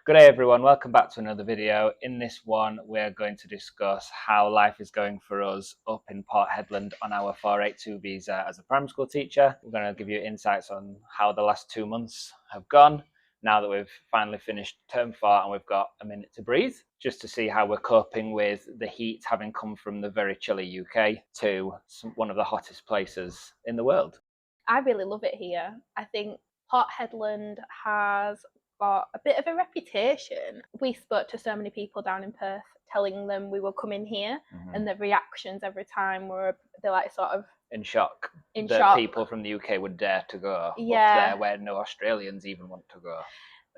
Good day everyone, welcome back to another video. In this one we're going to discuss how life is going for us up in Port Hedland on our 482 visa as a primary school teacher. We're going to give you insights on how the last 2 months have gone now that we've finally finished term 4 and we've got a minute to breathe, just to see how we're coping with the heat, having come from the very chilly UK to one of the hottest places in the world. I really love it here. I think Port Hedland has got a bit of a reputation. We spoke to so many people down in Perth telling them we were coming here, and the reactions every time were they're like sort of in shock in that shock. People from the UK would dare to go up there where no Australians even want to go,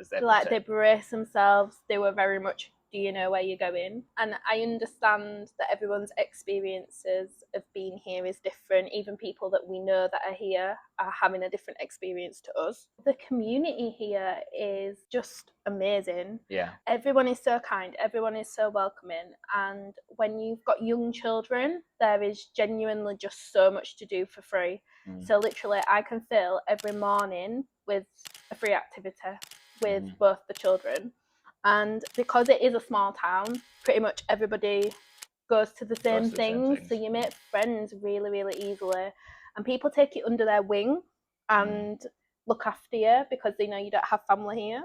as they like they brace themselves. They were very much, do you know where you're going? And I understand that everyone's experiences of being here is different. Even people that we know that are here are having a different experience to us. The community here is just amazing. Yeah. Everyone is so kind, everyone is so welcoming, and when you've got young children, there is genuinely just so much to do for free. So literally I can fill every morning with a free activity with both the children. And because it is a small town, pretty much everybody goes to the same things. So you make friends really, really easily. And people take you under their wing and look after you because they know you don't have family here.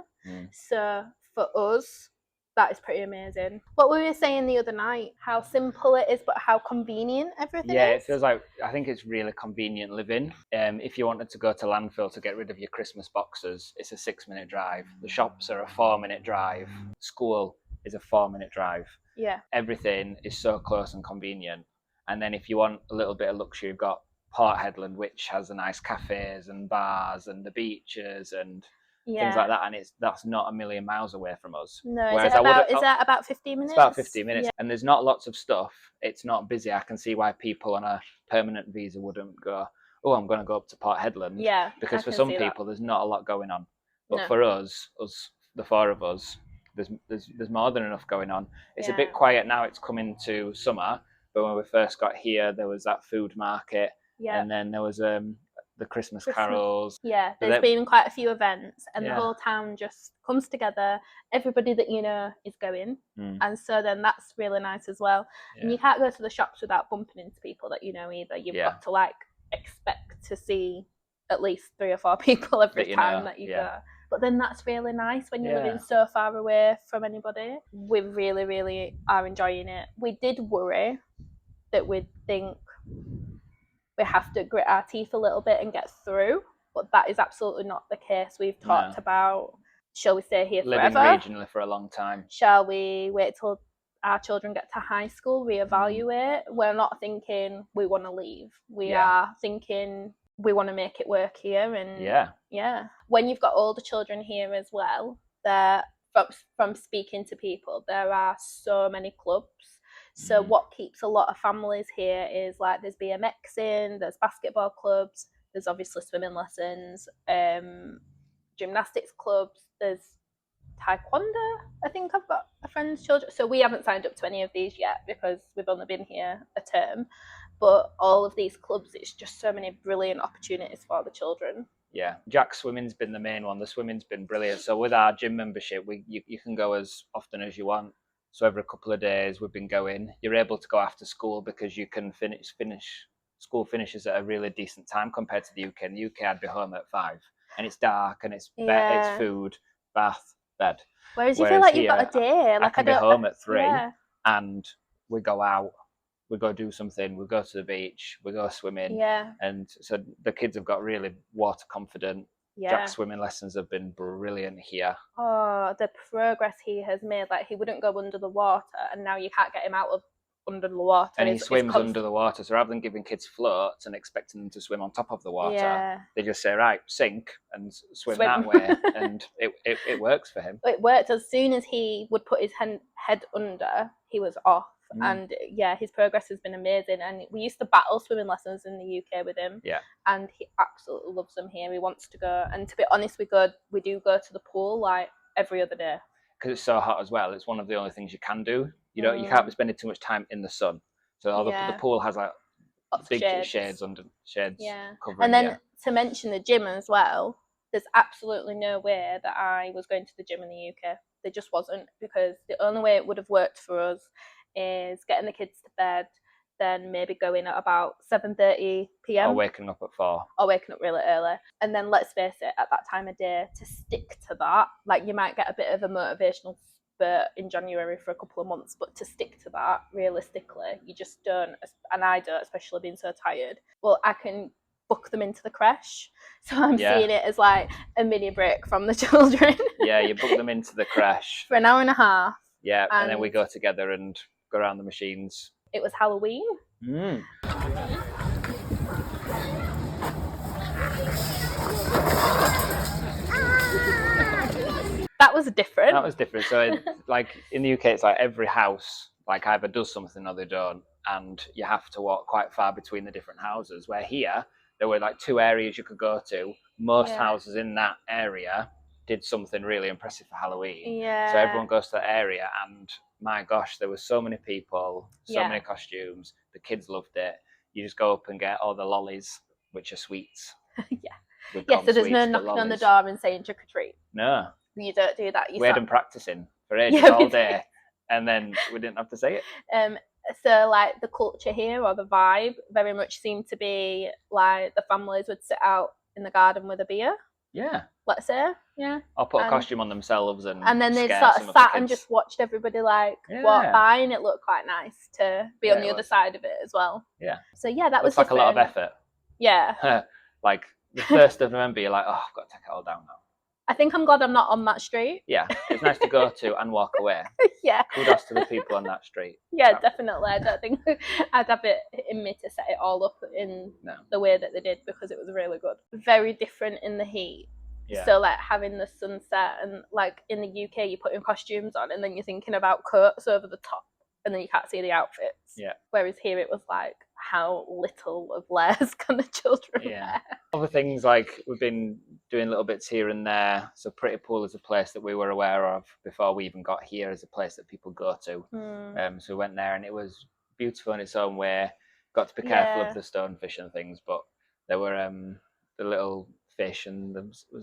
So for us, that is pretty amazing. What we were saying the other night, how simple it is, but how convenient everything is. Yeah, it feels like, I think it's really convenient living. If you wanted to go to landfill to get rid of your Christmas boxes, it's a 6-minute drive. The shops are a 4-minute drive. School is a 4-minute drive. Yeah. Everything is so close and convenient. And then if you want a little bit of luxury, you've got Port Hedland, which has the nice cafes and bars and the beaches and things like that, and that's not a million miles away from us. No, is that about 15 minutes? It's about 15 minutes, and there's not lots of stuff. It's not busy. I can see why people on a permanent visa wouldn't go, oh, I'm going to go up to Port Hedland. Yeah, because for some people there's not a lot going on, but for us, the 4 of us, there's more than enough going on. It's a bit quiet now. It's coming to summer, but when we first got here, there was that food market, and then there was the Christmas carols. Yeah, there's been quite a few events, and the whole town just comes together. Everybody that you know is going, and so then that's really nice as well. And you can't go to the shops without bumping into people that you know either. You've got to like expect to see at least 3 or 4 people every time that you go. But then that's really nice when you're living so far away from anybody. We really, really are enjoying it. We did worry that we'd think we have to grit our teeth a little bit and get through, but that is absolutely not the case. We've talked about, shall we stay here forever? Living regionally for a long time. Shall we wait till our children get to high school, reevaluate? We're not thinking we want to leave. We are thinking we want to make it work here. And when you've got older children here as well, from speaking to people, there are so many clubs. So what keeps a lot of families here is like there's BMXing, there's basketball clubs, there's obviously swimming lessons, gymnastics clubs, there's taekwondo. I think I've got a friend's children. So we haven't signed up to any of these yet because we've only been here a term. But all of these clubs, it's just so many brilliant opportunities for the children. Yeah, Jack's swimming's been the main one. The swimming's been brilliant. So with our gym membership, you can go as often as you want. So every couple of days we've been going. You're able to go after school because you can finish school finishes at a really decent time compared to the UK. In the UK, I'd be home at 5, and it's dark and it's food, bath, bed. Whereas you feel like you've got a day. Like I can be home at 3, and we go out. We go do something. We go to the beach. We go swimming. And so the kids have got really water confident. Jack's swimming lessons have been brilliant here. Oh, the progress he has made. Like, he wouldn't go under the water, and now you can't get him out of under the water. And he swims under the water. So rather than giving kids floats and expecting them to swim on top of the water, they just say, right, sink and swim that way. And it works for him. It worked. As soon as he would put his head under, he was off. And his progress has been amazing. And we used to battle swimming lessons in the UK with him. And he absolutely loves them here. He wants to go. And to be honest, we do go to the pool like every other day. Because it's so hot as well. It's one of the only things you can do. You can't be spending too much time in the sun. So the pool has like big shades covering. And then to mention the gym as well, there's absolutely no way that I was going to the gym in the UK. there just wasn't, because the only way it would have worked for us is getting the kids to bed, then maybe going at about 7:30 p.m. Or waking up at 4. Or waking up really early. And then let's face it, at that time of day, to stick to that, like you might get a bit of a motivational spurt in January for a couple of months, but to stick to that, realistically, you just don't, and I don't, especially being so tired. Well, I can book them into the creche, so I'm seeing it as like a mini break from the children. Yeah, you book them into the creche for an hour and a half. Yeah, and then we go together and go around the machines. It was Halloween. That was different. That was different. So, like in the UK, it's like every house like either does something or they don't, and you have to walk quite far between the different houses. Where here, there were like 2 areas you could go to. Most houses in that area did something really impressive for Halloween. Yeah. So everyone goes to that area, and my gosh, there were so many people, so many costumes. The kids loved it. You just go up and get all the lollies, which are sweets. So there's no knocking on the door and saying trick or treat. No. You don't do that. We had them practicing for ages all day, and then we didn't have to say it. So like the culture here, or the vibe, very much seemed to be like the families would sit out in the garden with a beer. Yeah. Let's say. Yeah. Or put a costume on themselves and then they'd sort of sat and just watched everybody like walk by, and it looked quite nice to be on the other side of it as well. Yeah. So yeah, that was like a lot of effort. Yeah. Like the 1st of November, you're like, oh, I've got to take it all down now. I think I'm glad I'm not on that street. Yeah, it's nice to go to and walk away. Yeah. Kudos to the people on that street. Yeah, definitely. I don't think I'd have it in me to set it all up in the way that they did, because it was really good. Very different in the heat. Yeah. So like having the sunset, and like in the UK you're putting costumes on and then you're thinking about coats over the top, and then you can't see the outfits. Yeah. Whereas here it was like, how little of layers can the children wear? Other things, like we've been doing little bits here and there. So Pretty Pool is a place that we were aware of before we even got here, as a place that people go to. So we went there, and it was beautiful in its own way. Got to be careful of the stonefish and things, but there were the little fish, and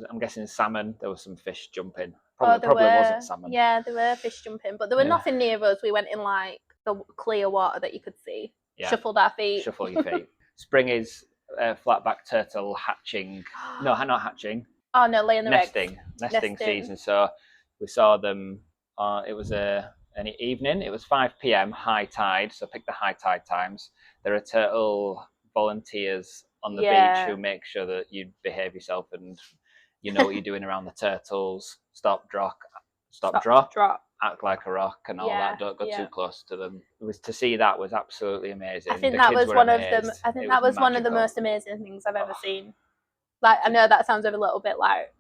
I'm guessing salmon. There was some fish jumping. Probably wasn't salmon. Yeah, there were fish jumping, but there were nothing near us. We went in like the clear water that you could see. Yeah. Shuffled our feet. Shuffle your feet. Spring is flatback turtle hatching. No, not hatching. Oh no, laying the nesting season. So we saw them. It was an evening. It was 5 p.m. high tide. So pick the high tide times. There are turtle volunteers on the beach who make sure that you behave yourself and you know what you're doing around the turtles. Stop, drop, act like a rock, and all that. Don't go too close to them. It was to see that was absolutely amazing. I think that was one of them. I think that was one of the most amazing things I've ever seen. Like, I know that sounds a little bit like,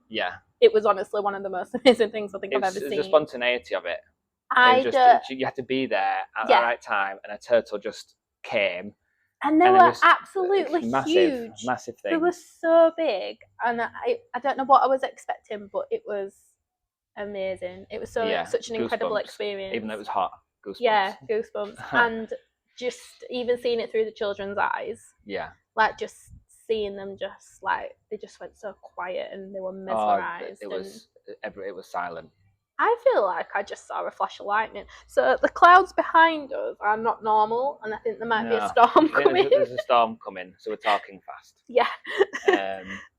it was honestly one of the most amazing things I think I've ever seen. The spontaneity of it. You had to be there at the right time, and a turtle just came. And they were absolutely huge. Massive things. They were so big, and I don't know what I was expecting, but it was amazing. It was such an incredible experience. Even though it was hot. Goosebumps. Yeah, goosebumps. And just even seeing it through the children's eyes. Yeah. Like just seeing them, just like they just went so quiet and they were mesmerised. It was silent. I feel like I just saw a flash of lightning. So the clouds behind us are not normal, and I think there might be a storm coming. There's a storm coming, so we're talking fast. Yeah.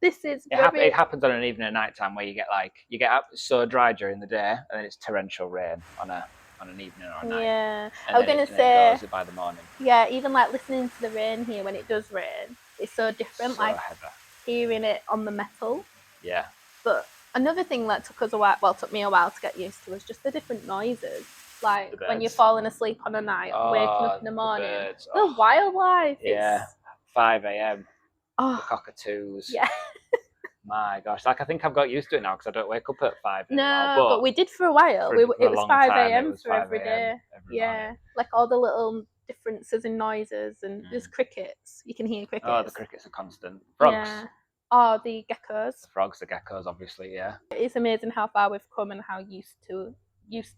This is it happens on an evening and night time where you get so dry during the day, and then it's torrential rain on an evening or a night. Yeah. I was going to say, it goes by the morning. Yeah, even like listening to the rain here when it does rain, it's so different. So like heavy. Hearing it on the metal. Yeah. But another thing that took me a while to get used to was just the different noises. Like when you're falling asleep on a night, waking up in the morning. The wildlife. Yeah. 5 a.m. The cockatoos. Yeah. My gosh. Like, I think I've got used to it now because I don't wake up at 5 anymore. No, but we did for a while. It was 5 a.m. for every day. Morning. Like all the little differences in noises, and there's crickets. You can hear crickets. Oh, the crickets are constant. Frogs. Yeah. Oh, the geckos. The frogs, the geckos, obviously, yeah. It's amazing how far we've come and how used to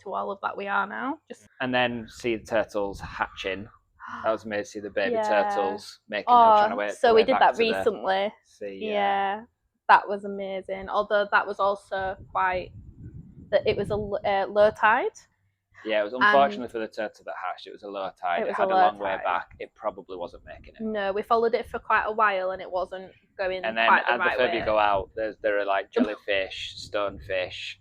all of that we are now. And then see the turtles hatching. That was amazing to see the baby turtles making them trying to wait. So we did that recently. Yeah. That was amazing. Although that was also quite that it was a low tide. Yeah, it was unfortunately for the turtle that hatched. It was a low tide. It had a long way back. It probably wasn't making it. No, we followed it for quite a while, and it wasn't going. And then quite the as right the further way. you go out, there are like jellyfish, stonefish,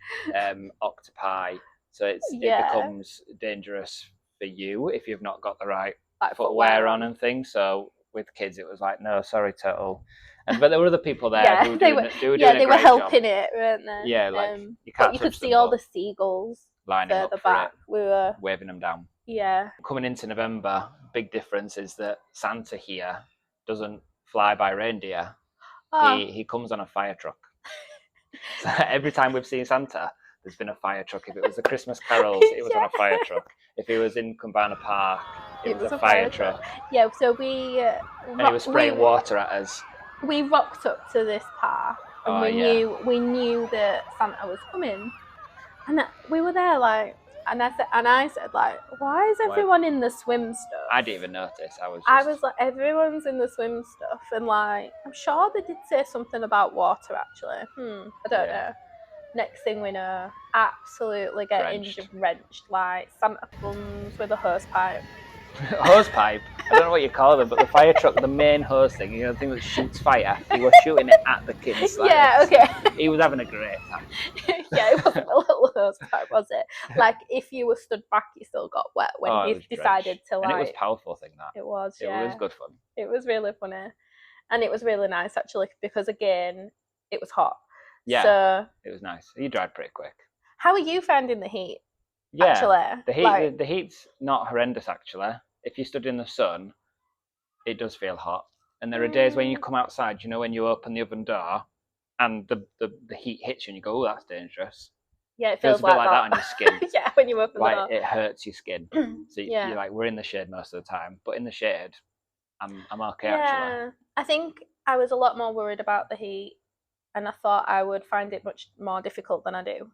octopi. So it becomes dangerous for you if you've not got the right footwear on and things. So with kids, it was like, no, sorry, turtle. But there were other people there who were doing a great job. They were helping it, weren't they? Yeah, like you can't. But you could see all the seagulls lining further up for back. it, we were waving them down. Yeah. Coming into November, big difference is that Santa here doesn't fly by reindeer. He comes on a fire truck. So every time we've seen Santa, there's been a fire truck. If it was the Christmas carols, it was on a fire truck. If it was in Kumbana Park, it was a fire truck. Yeah, so we... and he was spraying water at us. We rocked up to this park, and we knew that Santa was coming. And we were there like... And I said, like, why is everyone in the swim stuff? I didn't even notice. I was like, everyone's in the swim stuff. And, like, I'm sure they did say something about water, actually. I don't know. Next thing we know, absolutely getting drenched. Like, Santa comes with a hose pipe. Hose pipe? I don't know what you call them, but the fire truck, the main hose thing, you know, the thing that shoots fire, he was shooting it at the kids. Like, he was having a great time. It wasn't a little hose pipe, was it? Like, if you were stood back, you still got wet when he decided to, like... And it was a powerful thing, that. It was, It was good fun. It was really funny. And it was really nice, actually, because, again, it was hot. Yeah, so, it was nice. You dried pretty quick. How are you finding the heat? Yeah, actually? The heat's not horrendous, actually. If you stood in the sun, it does feel hot. And there are days when you come outside, you know, when you open the oven door and the heat hits you and you go, oh, that's dangerous. Yeah, it feels a bit like that on your skin. Yeah, when you open the door. It hurts your skin. So you're like, we're in the shade most of the time. But in the shade, I'm okay, actually. I think I was a lot more worried about the heat. And I thought I would find it much more difficult than I do.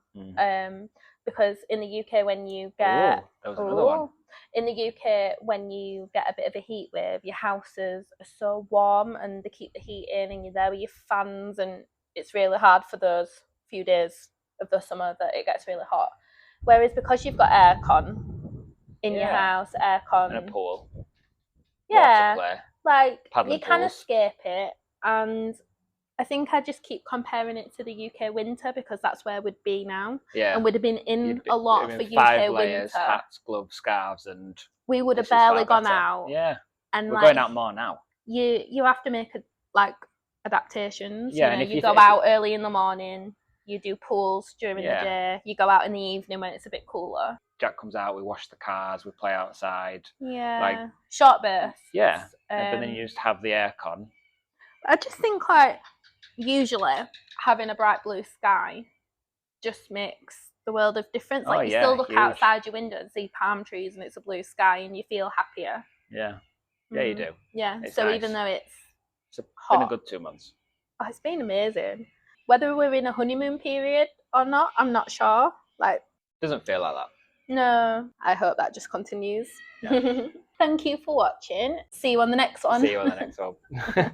Because in the UK, when you get... that was another one. In the UK, when you get a bit of a heat wave, your houses are so warm and they keep the heat in and you're there with your fans, and it's really hard for those few days of the summer that it gets really hot. Whereas because you've got aircon in your house, aircon... And a pool. Yeah. Water play. Like, Paddling you can escape it, and... I think I just keep comparing it to the UK winter because that's where we'd be now. Yeah. And we'd have been in a lot for UK 5 layers, winter. Hats, gloves, scarves, and... We would have barely gone out. Yeah. And we're going out more now. You have to make adaptations. Yeah, you know, you go out early in the morning, you do pools during the day, you go out in the evening when it's a bit cooler. Jack comes out, we wash the cars, we play outside. Yeah. Like short bursts. Yeah. But then you just have the aircon. I just think, like, usually having a bright blue sky just makes the world of difference. Like, you still look outside your window and see palm trees and it's a blue sky and you feel happier. Yeah. Yeah, you do. Yeah. It's nice. Even though it's been a good 2 months. Oh, it's been amazing. Whether we're in a honeymoon period or not, I'm not sure. Like, doesn't feel like that. No. I hope that just continues. Yeah. Thank you for watching. See you on the next one. See you on the next one.